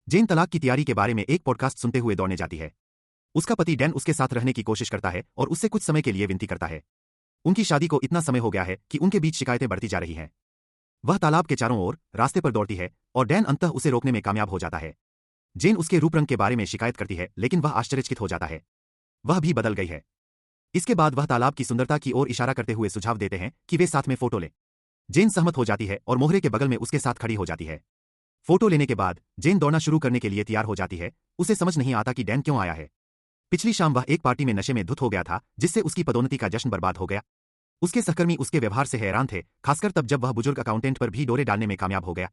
जेन तलाक की तैयारी के बारे में एक पॉडकास्ट सुनते हुए दौड़ने जाती है। उसका पति डैन उसके साथ रहने की कोशिश करता है और उससे कुछ समय के लिए विनती करता है। उनकी शादी को इतना समय हो गया है कि उनके बीच शिकायतें बढ़ती जा रही हैं। वह तालाब के चारों ओर रास्ते पर दौड़ती है और डैन अंततः उसे रोकने में कामयाब हो जाता है। जेन उसके रूप रंग के बारे में शिकायत करती है, लेकिन वह आश्चर्यचकित हो जाता है। वह भी बदल गई है। इसके बाद वह तालाब की सुंदरता की ओर इशारा करते हुए सुझाव देते हैं कि वे साथ में फोटो लें। जेन सहमत हो जाती है और मोहरे के बगल में उसके साथ खड़ी हो जाती है। फोटो लेने के बाद जेन दौड़ना शुरू करने के लिए तैयार हो जाती है। उसे समझ नहीं आता कि डैन क्यों आया है। पिछली शाम वह एक पार्टी में नशे में धुत हो गया था, जिससे उसकी पदोन्नति का जश्न बर्बाद हो गया। उसके सहकर्मी उसके व्यवहार से हैरान थे, खासकर तब जब वह बुजुर्ग अकाउंटेंट पर भी डोरे डालने में कामयाब हो गया।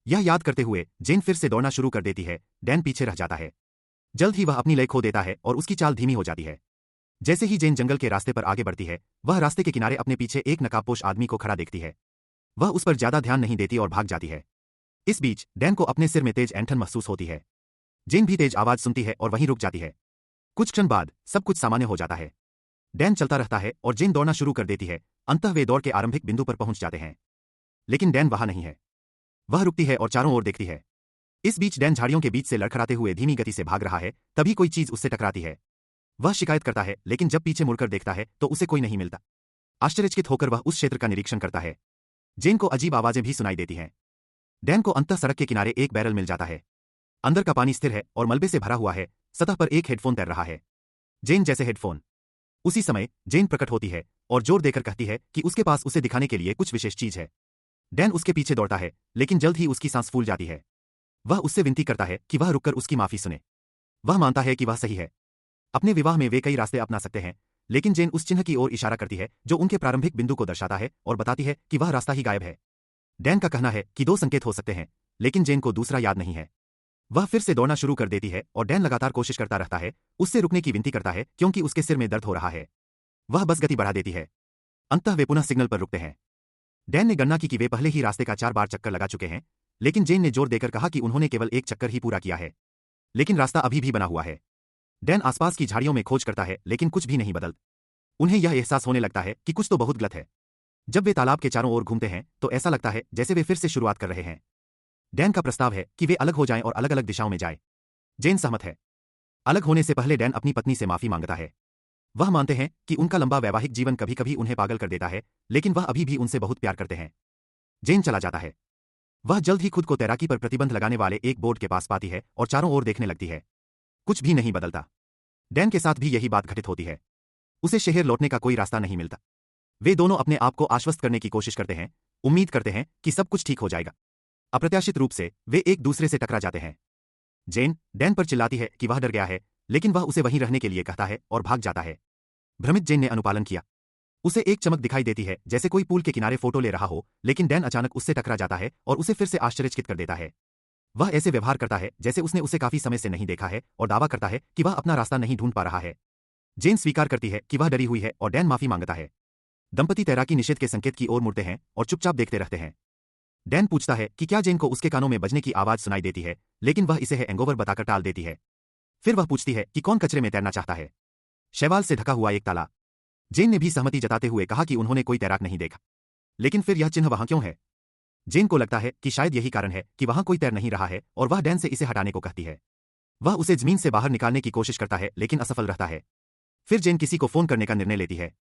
यह याद करते हुए जेन फिर से दौड़ना शुरू कर देती है। डैन पीछे रह जाता है। जल्द ही वह अपनी लय खो देता है और उसकी चाल धीमी हो जाती है। जैसे ही जेन जंगल के रास्ते पर आगे बढ़ती है, वह रास्ते के किनारे अपने पीछे एक नकाबपोश आदमी को खड़ा देखती है। वह उस पर ज्यादा ध्यान नहीं देती और भाग जाती है। इस बीच डैन को अपने सिर में तेज ऐंठन महसूस होती है। जेन भी तेज आवाज सुनती है और वहीं रुक जाती है। कुछ क्षण बाद सब कुछ सामान्य हो जाता है। डैन चलता रहता है और जेन दौड़ना शुरू कर देती है। अंततः वे दौड़ के आरंभिक बिंदु पर पहुंच जाते हैं। लेकिन डैन वहां नहीं है। वह रुकती है और चारों ओर देखती है। इस बीच डैन झाड़ियों के बीच से लड़खड़ाते हुए धीमी गति से भाग रहा है, तभी कोई चीज उससे टकराती है। वह शिकायत करता है, लेकिन जब पीछे मुड़कर देखता है तो उसे कोई नहीं मिलता। आश्चर्यचकित होकर वह उस क्षेत्र का निरीक्षण करता है। जेन को अजीब आवाजें भी सुनाई देती हैं। डैन को अंततः सड़क के किनारे एक बैरल मिल जाता है। अंदर का पानी स्थिर है और मलबे से भरा हुआ है। सतह पर एक हेडफोन तैर रहा है। जेन जैसे हेडफोन। उसी समय जेन प्रकट होती है और जोर देकर कहती है कि उसके पास उसे दिखाने के लिए कुछ विशेष चीज है। डैन उसके पीछे दौड़ता है, लेकिन जल्द ही उसकी सांस फूल जाती है। वह उससे विनती करता है कि वह रुककर उसकी माफी सुने। वह मानता है कि वह सही है। अपने विवाह में वे कई रास्ते अपना सकते हैं, लेकिन जेन उस चिन्ह की ओर इशारा करती है जो उनके प्रारंभिक बिंदु को दर्शाता है और बताती है कि वह रास्ता ही गायब है। डैन का कहना है कि दो संकेत हो सकते हैं, लेकिन जेन को दूसरा याद नहीं है। वह फिर से दौड़ना शुरू कर देती है और डैन लगातार कोशिश करता रहता है, उससे रुकने की विनती करता है क्योंकि उसके सिर में दर्द हो रहा है। वह बस गति बढ़ा देती है। अंततः वे पुनः सिग्नल पर रुकते हैं। डैन ने गणना की कि वे पहले ही रास्ते का 4 बार चक्कर लगा चुके हैं, लेकिन जेन ने जोर देकर कहा कि उन्होंने केवल एक चक्कर ही पूरा किया है। लेकिन रास्ता अभी भी बना हुआ है। डैन आसपास की झाड़ियों में खोज करता है, लेकिन कुछ भी नहीं बदल। उन्हें यह एहसास होने लगता है कि कुछ तो बहुत गलत है। जब वे तालाब के चारों ओर घूमते हैं तो ऐसा लगता है जैसे वे फिर से शुरुआत कर रहे हैं। डैन का प्रस्ताव है कि वे अलग हो जाएं और अलग अलग दिशाओं में जाएं। जेन सहमत है। अलग होने से पहले डैन अपनी पत्नी से माफी मांगता है। वह मानते हैं कि उनका लंबा वैवाहिक जीवन कभी कभी उन्हें पागल कर देता है, लेकिन वह अभी भी उनसे बहुत प्यार करते हैं। जेन चला जाता है। वह जल्द ही खुद को तैराकी पर प्रतिबंध लगाने वाले एक बोर्ड के पास पाती है और चारों ओर देखने लगती है। कुछ भी नहीं बदलता। डैन के साथ भी यही बात घटित होती है। उसे शहर लौटने का कोई रास्ता नहीं मिलता। वे दोनों अपने आप को आश्वस्त करने की कोशिश करते हैं, उम्मीद करते हैं कि सब कुछ ठीक हो जाएगा। अप्रत्याशित रूप से वे एक दूसरे से टकरा जाते हैं। जेन डैन पर चिल्लाती है कि वह डर गया है, लेकिन वह उसे वहीं रहने के लिए कहता है और भाग जाता है। भ्रमित जेन ने अनुपालन किया। उसे एक चमक दिखाई देती है जैसे कोई पूल के किनारे फोटो ले रहा हो, लेकिन डैन अचानक उससे टकरा जाता है और उसे फिर से आश्चर्यचकित कर देता है। वह ऐसे व्यवहार करता है जैसे उसने उसे काफी समय से नहीं देखा है और दावा करता है कि वह अपना रास्ता नहीं ढूंढ पा रहा है। जेन स्वीकार करती है कि वह डरी हुई है और डैन माफी मांगता है। दंपति तैराकी निषेध के संकेत की ओर मुड़ते हैं और चुपचाप देखते रहते हैं। डैन पूछता है कि क्या जेन को उसके कानों में बजने की आवाज सुनाई देती है, लेकिन वह इसे हैंगओवर बताकर टाल देती है। फिर वह पूछती है कि कौन कचरे में तैरना चाहता है। शैवाल से ढका हुआ एक ताला। जेन ने भी सहमति जताते हुए कहा कि उन्होंने कोई तैराक नहीं देखा। लेकिन फिर यह चिन्ह वहां क्यों है? जेन को लगता है कि शायद यही कारण है कि वहां कोई तैर नहीं रहा है और वह डैन से इसे हटाने को कहती है। वह उसे जमीन से बाहर निकालने की कोशिश करता है, लेकिन असफल रहता है। फिर जेन किसी को फोन करने का निर्णय लेती है।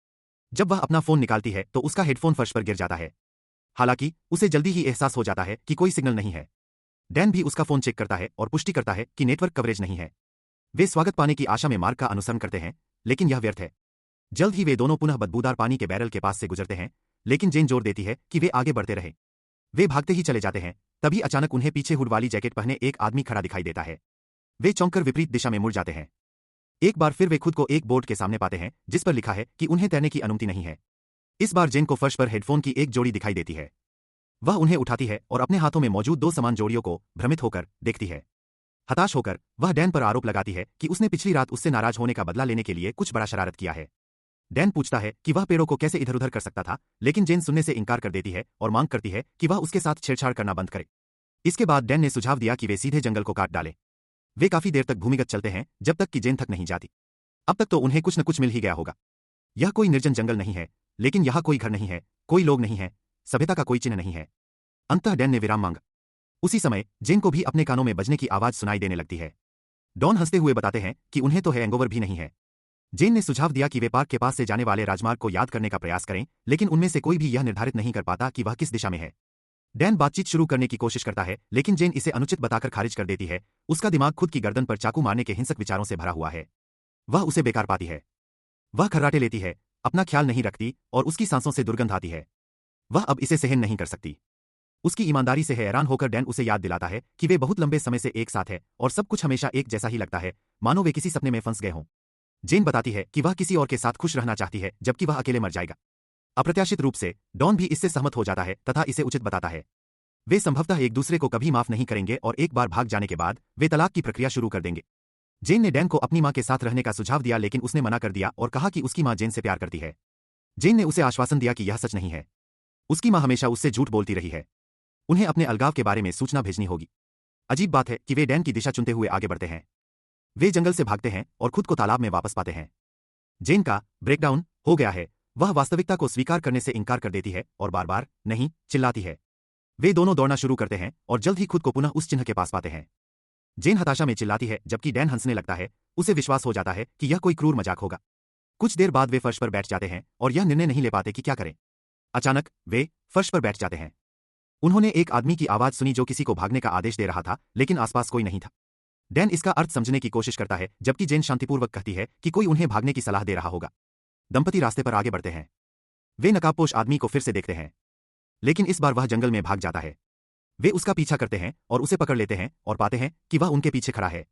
जब वह अपना फोन निकालती है तो उसका हेडफोन फर्श पर गिर जाता है। हालांकि उसे जल्दी ही एहसास हो जाता है कि कोई सिग्नल नहीं है। डैन भी उसका फोन चेक करता है और पुष्टि करता है कि नेटवर्क कवरेज नहीं है। वे स्वागत पाने की आशा में मार्ग का अनुसरण करते हैं, लेकिन यह व्यर्थ है। जल्द ही वे दोनों पुनः बदबूदार पानी के बैरल के पास से गुजरते हैं, लेकिन जेन जोर देती है कि वे आगे बढ़ते रहे। वे भागते ही चले जाते हैं, तभी अचानक उन्हें पीछे हुड वाली जैकेट पहने एक आदमी खड़ा दिखाई देता है। वे चौंककर विपरीत दिशा में मुड़ जाते हैं। एक बार फिर वे खुद को एक बोर्ड के सामने पाते हैं जिस पर लिखा है कि उन्हें तैरने की अनुमति नहीं है। इस बार जेन को फर्श पर हेडफोन की एक जोड़ी दिखाई देती है। वह उन्हें उठाती है और अपने हाथों में मौजूद 2 समान जोड़ियों को भ्रमित होकर देखती है। हताश होकर वह डैन पर आरोप लगाती है कि उसने पिछली रात उससे नाराज होने का बदला लेने के लिए कुछ बड़ा शरारत किया है। डैन पूछता है कि वह पेड़ों को कैसे इधर उधर कर सकता था, लेकिन जेन सुनने से इनकार कर देती है और मांग करती है कि वह उसके साथ छेड़छाड़ करना बंद करे। इसके बाद डैन ने सुझाव दिया कि वे सीधे जंगल को काट डालें। वे काफी देर तक भूमिगत चलते हैं जब तक कि जेन थक नहीं जाती। अब तक तो उन्हें कुछ न कुछ मिल ही गया होगा। यह कोई निर्जन जंगल नहीं है, लेकिन यहाँ कोई घर नहीं है, कोई लोग नहीं है, सभ्यता का कोई चिन्ह नहीं है। अंततः डैन ने विराम मांगा। उसी समय जेन को भी अपने कानों में बजने की आवाज सुनाई देने लगती है। डॉन हंसते हुए बताते हैं कि उन्हें तो हैंगओवर भी नहीं है। जेन ने सुझाव दिया कि वे पार्क के पास से जाने वाले राजमार्ग को याद करने का प्रयास करें, लेकिन उनमें से कोई भी यह निर्धारित नहीं कर पाता कि वह किस दिशा में है। डैन बातचीत शुरू करने की कोशिश करता है, लेकिन जेन इसे अनुचित बताकर खारिज कर देती है। उसका दिमाग खुद की गर्दन पर चाकू मारने के हिंसक विचारों से भरा हुआ है। वह उसे बेकार पाती है। वह खर्राटे लेती है, अपना ख्याल नहीं रखती और उसकी सांसों से दुर्गंध आती है। वह अब इसे सहन नहीं कर सकती। उसकी ईमानदारी से हैरान होकर डैन उसे याद दिलाता है कि वे बहुत लंबे समय से एक साथ हैं और सब कुछ हमेशा एक जैसा ही लगता है, मानो वे किसी सपने में फंस गए हों। जेन बताती है कि वह किसी और के साथ खुश रहना चाहती है, जबकि वह अकेले मर जाएगा। अप्रत्याशित रूप से डॉन भी इससे सहमत हो जाता है तथा इसे उचित बताता है। वे संभवतः एक दूसरे को कभी माफ नहीं करेंगे और एक बार भाग जाने के बाद वे तलाक की प्रक्रिया शुरू कर देंगे। जेन ने डैन को अपनी मां के साथ रहने का सुझाव दिया, लेकिन उसने मना कर दिया और कहा कि उसकी मां जेन से प्यार करती है। जेन ने उसे आश्वासन दिया कि यह सच नहीं है। उसकी मां हमेशा उससे झूठ बोलती रही है। उन्हें अपने अलगाव के बारे में सूचना भेजनी होगी। अजीब बात है कि वे डैन की दिशा चुनते हुए आगे बढ़ते हैं। वे जंगल से भागते हैं और खुद को तालाब में वापस पाते हैं। जेन का ब्रेकडाउन हो गया है। वह वास्तविकता को स्वीकार करने से इनकार कर देती है और बार बार नहीं चिल्लाती है। वे दोनों दौड़ना शुरू करते हैं और जल्द ही खुद को पुनः उस चिन्ह के पास पाते हैं। जेन हताशा में चिल्लाती है, जबकि डैन हंसने लगता है। उसे विश्वास हो जाता है कि यह कोई क्रूर मजाक होगा। कुछ देर बाद वे फर्श पर बैठ जाते हैं और यह निर्णय नहीं ले पाते कि क्या करें। अचानक वे फर्श पर बैठ जाते हैं। उन्होंने एक आदमी की आवाज सुनी जो किसी को भागने का आदेश दे रहा था, लेकिन आसपास कोई नहीं था। डैन इसका अर्थ समझने की कोशिश करता है, जबकि जेन शांतिपूर्वक कहती है कि कोई उन्हें भागने की सलाह दे रहा होगा। दंपति रास्ते पर आगे बढ़ते हैं। वे नकाबपोश आदमी को फिर से देखते हैं, लेकिन इस बार वह जंगल में भाग जाता है। वे उसका पीछा करते हैं और उसे पकड़ लेते हैं और पाते हैं कि वह उनके पीछे खड़ा है।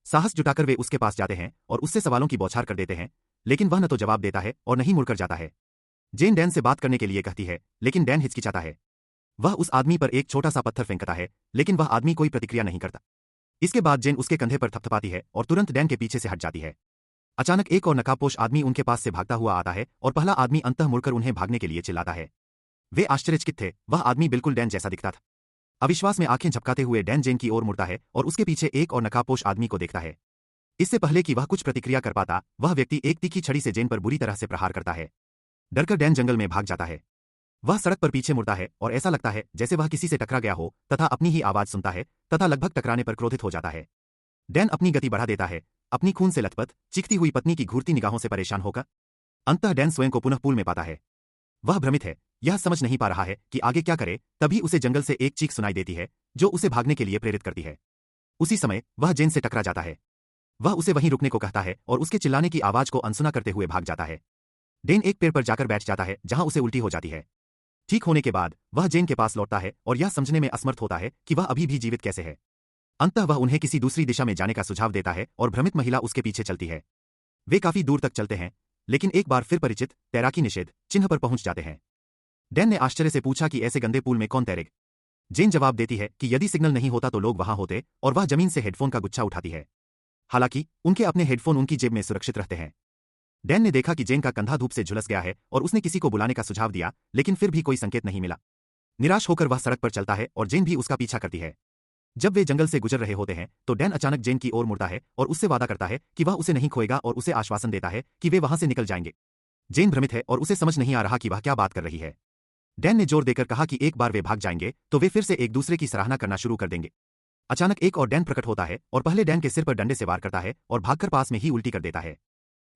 साहस जुटाकर वे उसके पास जाते हैं और उससे सवालों की बौछार कर देते हैं, लेकिन वह न तो जवाब देता है और न ही मुड़कर जाता है। जेन डैन से बात करने के लिए कहती है, लेकिन डैन हिचकिचाता है। वह उस आदमी पर एक छोटा सा पत्थर फेंकता है, लेकिन वह आदमी कोई प्रतिक्रिया नहीं करता। इसके बाद जेन उसके कंधे पर थपथपाती है और तुरंत डैन के पीछे से हट जाती है। अचानक एक और नकाबपोश आदमी उनके पास से भागता हुआ आता है और पहला आदमी अंततः मुड़कर उन्हें भागने के लिए चिल्लाता है। वे आश्चर्यचकित थे, वह आदमी बिल्कुल डैन जैसा दिखता था। अविश्वास में आंखें झपकाते हुए डैन जेन की ओर मुड़ता है और उसके पीछे एक और नकाबपोश आदमी को देखता है। इससे पहले कि वह कुछ प्रतिक्रिया कर पाता, वह व्यक्ति एक तीखी छड़ी से जेन पर बुरी तरह से प्रहार करता है। डरकर डैन जंगल में भाग जाता है। वह सड़क पर पीछे मुड़ता है और ऐसा लगता है जैसे वह किसी से टकरा गया हो तथा अपनी ही आवाज सुनता है तथा लगभग टकराने पर क्रोधित हो जाता है। डैन अपनी गति बढ़ा देता है, अपनी खून से लथपथ चीखती हुई पत्नी की घूरती निगाहों से परेशान होकर। अंततः डैन स्वयं को पुनः पूल में पाता है। वह भ्रमित है, यह समझ नहीं पा रहा है कि आगे क्या करे। तभी उसे जंगल से एक चीख सुनाई देती है जो उसे भागने के लिए प्रेरित करती है। उसी समय वह जेन से टकरा जाता है। वह उसे वहीं रुकने को कहता है और उसके चिल्लाने की आवाज को अनसुना करते हुए भाग जाता है। डैन एक पेड़ पर जाकर बैठ जाता है, जहां उसे उल्टी हो जाती है। ठीक होने के बाद वह जेन के पास लौटता है और यह समझने में असमर्थ होता है कि वह अभी भी जीवित कैसे है। अंततः वह उन्हें किसी दूसरी दिशा में जाने का सुझाव देता है और भ्रमित महिला उसके पीछे चलती है। वे काफी दूर तक चलते हैं, लेकिन एक बार फिर परिचित तैराकी निषेध चिन्ह पर पहुंच जाते हैं। डैन ने आश्चर्य से पूछा कि ऐसे गंदे पूल में कौन तैरेगा। जेन जवाब देती है कि यदि सिग्नल नहीं होता तो लोग वहां होते, और वह जमीन से हेडफोन का गुच्छा उठाती है। हालांकि उनके अपने हेडफोन उनकी जेब में सुरक्षित रहते हैं। डैन ने देखा कि जेन का कंधा धूप से झुलस गया है और उसने किसी को बुलाने का सुझाव दिया, लेकिन फिर भी कोई संकेत नहीं मिला। निराश होकर वह सड़क पर चलता है और जेन भी उसका पीछा करती है। जब वे जंगल से गुजर रहे होते हैं तो डैन अचानक जेन की ओर मुड़ता है और उससे वादा करता है कि वह उसे नहीं खोएगा और उसे आश्वासन देता है कि वे वहां से निकल जाएंगे। जेन भ्रमित है और उसे समझ नहीं आ रहा कि वह क्या बात कर रही है। डैन ने जोर देकर कहा कि एक बार वे भाग जाएंगे तो वे फिर से एक दूसरे की सराहना करना शुरू कर देंगे। अचानक एक और डैन प्रकट होता है और पहले डैन के सिर पर डंडे से वार करता है और भागकर पास में ही उल्टी कर देता है।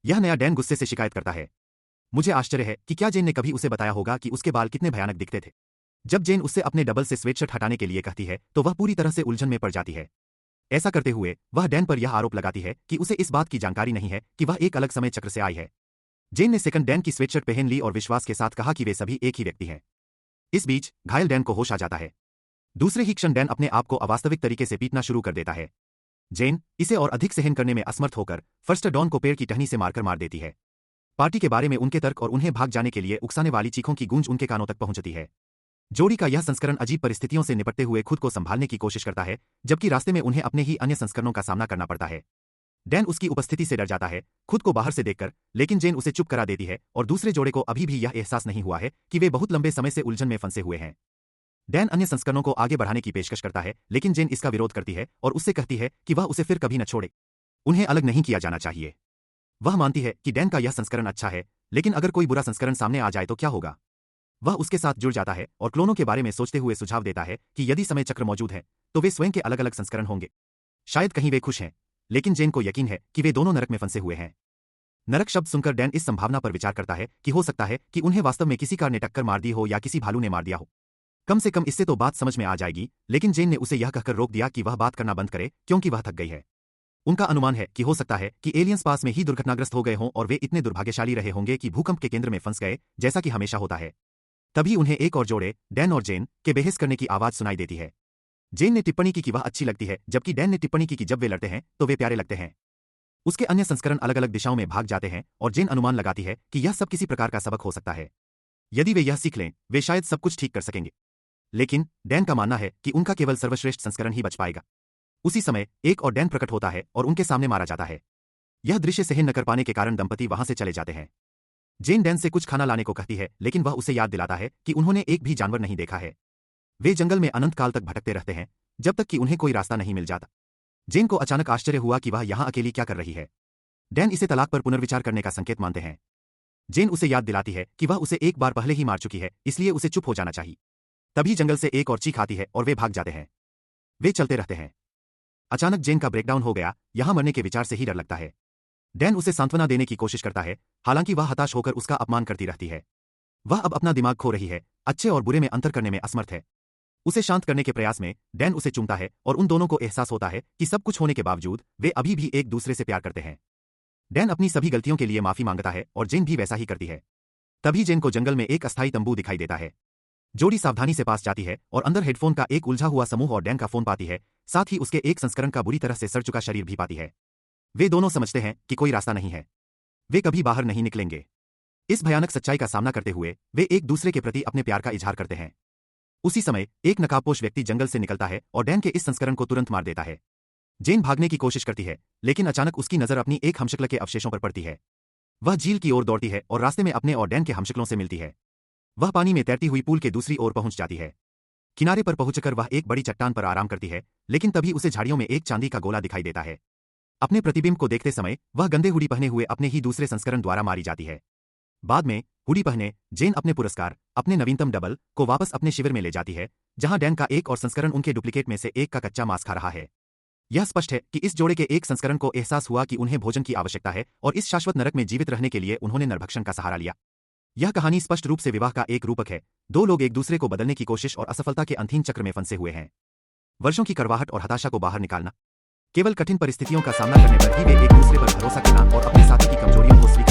यह नया डैन गुस्से से शिकायत करता है। मुझे आश्चर्य है कि क्या जेन ने कभी उसे बताया होगा कि उसके बाल कितने भयानक दिखते थे। जब जेन उससे अपने डबल से स्वेटशर्ट हटाने के लिए कहती है तो वह पूरी तरह से उलझन में पड़ जाती है। ऐसा करते हुए वह डैन पर यह आरोप लगाती है कि उसे इस बात की जानकारी नहीं है कि वह एक अलग समय चक्र से आई है। जेन ने सेकंड डैन की स्वेटशर्ट पहन ली और विश्वास के साथ कहा कि वे सभी एक ही व्यक्ति हैं। इस बीच घायल डैन को होश आ जाता है। दूसरे ही क्षण डैन अपने आप को अवास्तविक तरीके से पीटना शुरू कर देता है। जेन इसे और अधिक सहन करने में असमर्थ होकर फर्स्ट डॉन को पेड़ की टहनी से मारकर मार देती है। पार्टी के बारे में उनके तर्क और उन्हें भाग जाने के लिए उकसाने वाली चीखों की गूंज उनके कानों तक पहुंचती है। जोड़ी का यह संस्करण अजीब परिस्थितियों से निपटते हुए खुद को संभालने की कोशिश करता है, जबकि रास्ते में उन्हें अपने ही अन्य संस्करणों का सामना करना पड़ता है। डैन उसकी उपस्थिति से डर जाता है, खुद को बाहर से देखकर, लेकिन जेन उसे चुप करा देती है और दूसरे जोड़े को अभी भी यह एहसास नहीं हुआ है कि वे बहुत लंबे समय से उलझन में फंसे हुए हैं। डैन अन्य संस्करणों को आगे बढ़ाने की पेशकश करता है, लेकिन जेन इसका विरोध करती है और उससे कहती है कि वह उसे फिर कभी न छोड़े। उन्हें अलग नहीं किया जाना चाहिए। वह मानती है कि डैन का यह संस्करण अच्छा है, लेकिन अगर कोई बुरा संस्करण सामने आ जाए तो क्या होगा। वह उसके साथ जुड़ जाता है और क्लोनों के बारे में सोचते हुए सुझाव देता है कि यदि समय चक्र मौजूद है तो वे स्वयं के अलग अलग संस्करण होंगे। शायद कहीं वे खुश हैं, लेकिन जेन को यकीन है कि वे दोनों नरक में फंसे हुए हैं। नरक शब्द सुनकर डैन इस संभावना पर विचार करता है कि हो सकता है कि उन्हें वास्तव में किसी कार ने टक्कर मार दी हो या किसी भालू ने मार दिया हो। कम से कम इससे तो बात समझ में आ जाएगी, लेकिन जेन ने उसे यह कहकर रोक दिया कि वह बात करना बंद करे क्योंकि वह थक गई है। उनका अनुमान है कि हो सकता है कि एलियंस पास में ही दुर्घटनाग्रस्त हो गए हों और वे इतने दुर्भाग्यशाली रहे होंगे कि भूकंप के केंद्र में फंस गए, जैसा कि हमेशा होता है। तभी उन्हें एक और जोड़े, डैन और जेन, के बहस करने की आवाज सुनाई देती है। जेन ने टिप्पणी की कि वह अच्छी लगती है, जबकि डैन ने टिप्पणी की कि जब वे लड़ते हैं तो वे प्यारे लगते हैं। उसके अन्य संस्करण अलग अलग दिशाओं में भाग जाते हैं और जेन अनुमान लगाती है कि यह सब किसी प्रकार का सबक हो सकता है। यदि वे यह सीख लें, वे शायद सब कुछ ठीक कर सकेंगे। लेकिन डैन का मानना है कि उनका केवल सर्वश्रेष्ठ संस्करण ही बच पाएगा। उसी समय एक और डैन प्रकट होता है और उनके सामने मारा जाता है। यह दृश्य सहन न कर पाने के कारण दंपति वहां से चले जाते हैं। जेन डैन से कुछ खाना लाने को कहती है, लेकिन वह उसे याद दिलाता है कि उन्होंने एक भी जानवर नहीं देखा है। वे जंगल में अनंत काल तक भटकते रहते हैं, जब तक कि उन्हें कोई रास्ता नहीं मिल जाता। जेन को अचानक आश्चर्य हुआ कि वह यहां अकेली क्या कर रही है। डैन इसे तलाक पर पुनर्विचार करने का संकेत मानते हैं। जेन उसे याद दिलाती है कि वह उसे एक बार पहले ही मार चुकी है, इसलिए उसे चुप हो जाना चाहिए। तभी जंगल से एक और चीख आती है और वे भाग जाते हैं। वे चलते रहते हैं। अचानक जेन का ब्रेकडाउन हो गया, यहां मरने के विचार से ही डर लगता है। डैन उसे सांत्वना देने की कोशिश करता है, हालांकि वह हताश होकर उसका अपमान करती रहती है। वह अब अपना दिमाग खो रही है, अच्छे और बुरे में अंतर करने में असमर्थ है। उसे शांत करने के प्रयास में डैन उसे चूमता है और उन दोनों को एहसास होता है कि सब कुछ होने के बावजूद वे अभी भी एक दूसरे से प्यार करते हैं। डैन अपनी सभी गलतियों के लिए माफी मांगता है और जेन भी वैसा ही करती है। तभी जेन को जंगल में एक अस्थायी तंबू दिखाई देता है। जोड़ी सावधानी से पास जाती है और अंदर हेडफोन का एक उलझा हुआ समूह और डैन का फोन पाती है, साथ ही उसके एक संस्करण का बुरी तरह से सड़ चुका शरीर भी पाती है। वे दोनों समझते हैं कि कोई रास्ता नहीं है, वे कभी बाहर नहीं निकलेंगे। इस भयानक सच्चाई का सामना करते हुए वे एक दूसरे के प्रति अपने प्यार का इजहार करते हैं। उसी समय एक नकाबपोश व्यक्ति जंगल से निकलता है और डैन के इस संस्करण को तुरंत मार देता है। जेन भागने की कोशिश करती है, लेकिन अचानक उसकी नजर अपनी एक हमशक्ल के अवशेषों पर पड़ती है। वह झील की ओर दौड़ती है और रास्ते में अपने और डैन के हमशक्लों से मिलती है। वह पानी में तैरती हुई पूल के दूसरी ओर पहुंच जाती है। किनारे पर पहुंचकर वह एक बड़ी चट्टान पर आराम करती है, लेकिन तभी उसे झाड़ियों में एक चांदी का गोला दिखाई देता है। अपने प्रतिबिंब को देखते समय वह गंदे हुडी पहने हुए अपने ही दूसरे संस्करण द्वारा मारी जाती है। बाद में हुडी पहने जेन अपने पुरस्कार, अपने नवीनतम डबल, को वापस अपने शिविर में ले जाती है, जहां डैन का एक और संस्करण उनके डुप्लीकेट में से एक का कच्चा मांस खा रहा है। यह स्पष्ट है कि इस जोड़े के एक संस्करण को एहसास हुआ कि उन्हें भोजन की आवश्यकता है और इस शाश्वत नरक में जीवित रहने के लिए उन्होंने नरभक्षण का सहारा लिया। यह कहानी स्पष्ट रूप से विवाह का एक रूपक है। दो लोग एक दूसरे को बदलने की कोशिश और असफलता के अंधीन चक्र में फंसे हुए हैं। वर्षों की कड़वाहट और हताशा को बाहर निकालना, केवल कठिन परिस्थितियों का सामना करने पर ही वे एक दूसरे पर भरोसा करना और अपने साथी की कमजोरियों को स्वीकार